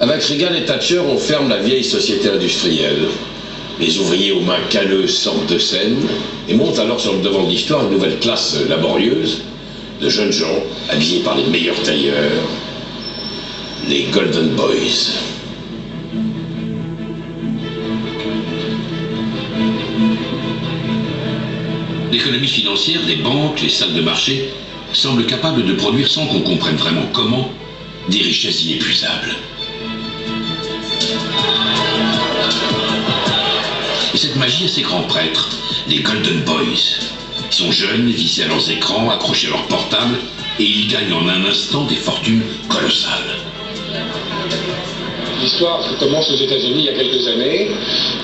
Avec Reagan et Thatcher, on ferme la vieille société industrielle. Les ouvriers aux mains calleuses sortent de scène et montent alors sur le devant de l'histoire une nouvelle classe laborieuse de jeunes gens habillés par les meilleurs tailleurs, les Golden Boys. L'économie financière des banques, les salles de marché, semble capable de produire sans qu'on comprenne vraiment comment des richesses inépuisables. Et cette magie a ses grands prêtres, les Golden Boys. Ils sont jeunes, vissés à leurs écrans, accrochés à leurs portables, et ils gagnent en un instant des fortunes colossales. L'histoire commence aux États-Unis il y a quelques années,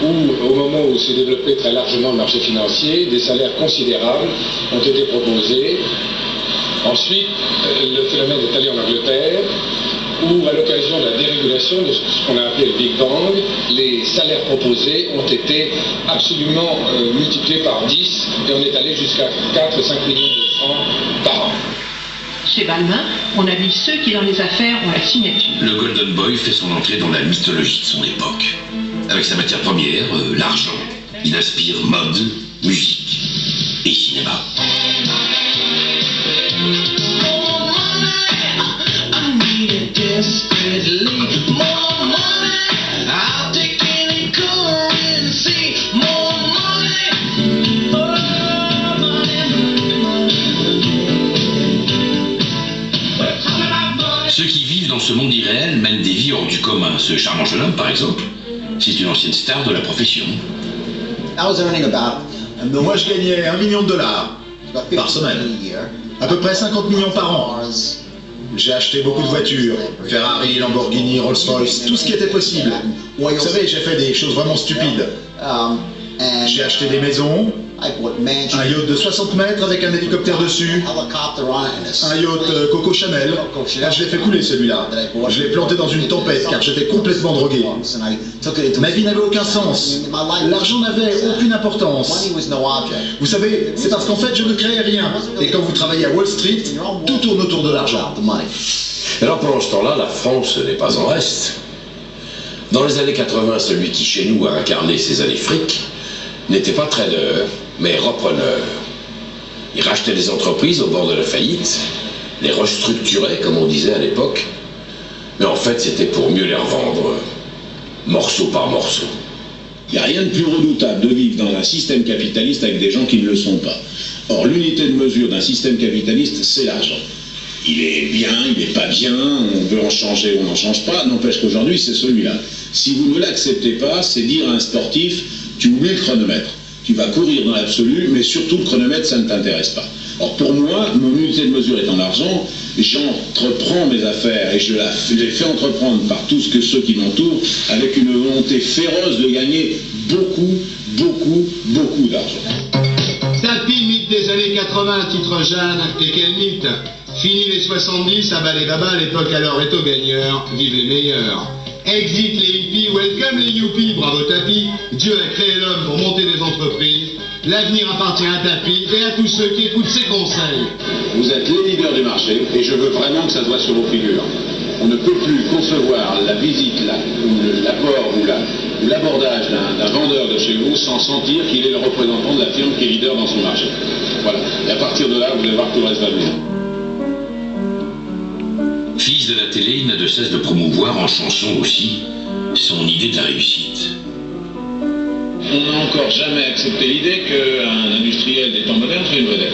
où au moment où s'est développé très largement le marché financier, des salaires considérables ont été proposés. Ensuite, le phénomène est allé en Angleterre, où à l'occasion de la dérégulation de ce qu'on a appelé le Big Bang, les salaires proposés ont été absolument multipliés par 10 et on est allé jusqu'à 4-5 millions de francs par an. Chez Balmain, on a vu ceux qui dans les affaires ont la signature. Le Golden Boy fait son entrée dans la mythologie de son époque. Avec sa matière première, l'argent, il inspire mode, musique et cinéma. Ceux qui vivent dans ce monde irréel mènent des vies hors du commun. Ce charmant jeune homme, par exemple, c'est une ancienne star de la profession. Moi, je gagnais $1 million par semaine, à peu près 50 millions par an. J'ai acheté beaucoup de voitures, Ferrari, Lamborghini, Rolls-Royce, tout ce qui était possible. Vous savez, j'ai fait des choses vraiment stupides. J'ai acheté des maisons, un yacht de 60 mètres avec un hélicoptère dessus, un yacht Coco Chanel. Je l'ai fait couler celui-là. Je l'ai planté dans une tempête car j'étais complètement drogué. Ma vie n'avait aucun sens. L'argent n'avait aucune importance. Vous savez, c'est parce qu'en fait je ne créais rien. Et quand vous travaillez à Wall Street, tout tourne autour de l'argent. Alors pendant ce temps-là, la France n'est pas en reste. Dans les années 80, celui qui chez nous a incarné ces années fric n'était pas trader, mais repreneur. Il rachetait des entreprises au bord de la faillite, les restructurait, comme on disait à l'époque, mais en fait c'était pour mieux les revendre, morceau par morceau. Il n'y a rien de plus redoutable de vivre dans un système capitaliste avec des gens qui ne le sont pas. Or, l'unité de mesure d'un système capitaliste, c'est l'argent. Il est bien, il n'est pas bien, on veut en changer, on n'en change pas, n'empêche qu'aujourd'hui, c'est celui-là. Si vous ne l'acceptez pas, c'est dire à un sportif, tu oublies le chronomètre. Tu vas courir dans l'absolu, mais surtout le chronomètre, ça ne t'intéresse pas. Or, pour moi, mon unité de mesure étant l'argent, j'entreprends mes affaires et je les fais entreprendre par tous ceux qui m'entourent avec une volonté féroce de gagner beaucoup, beaucoup, beaucoup d'argent. Tapis, mythe des années 80, titre Jeanne, et quel mythe! Fini les 70, à bas les babas, l'époque alors est aux gagneurs, vive les meilleurs. Exit les hippies, welcome les yuppies, bravo Tapis, Dieu a créé l'homme pour monter des entreprises, l'avenir appartient à Tapis et à tous ceux qui écoutent ses conseils. Vous êtes les leaders du marché et je veux vraiment que ça se voit sur vos figures. On ne peut plus concevoir la visite, ou l'apport ou l'abordage d'un vendeur de chez vous sans sentir qu'il est le représentant de la firme qui est leader dans son marché. Voilà. Et à partir de là, vous allez voir que tout le reste va venir. Fils de la télé, il n'a de cesse de promouvoir en chanson aussi son idée de la réussite. On n'a encore jamais accepté l'idée qu'un industriel des temps modernes soit une vedette.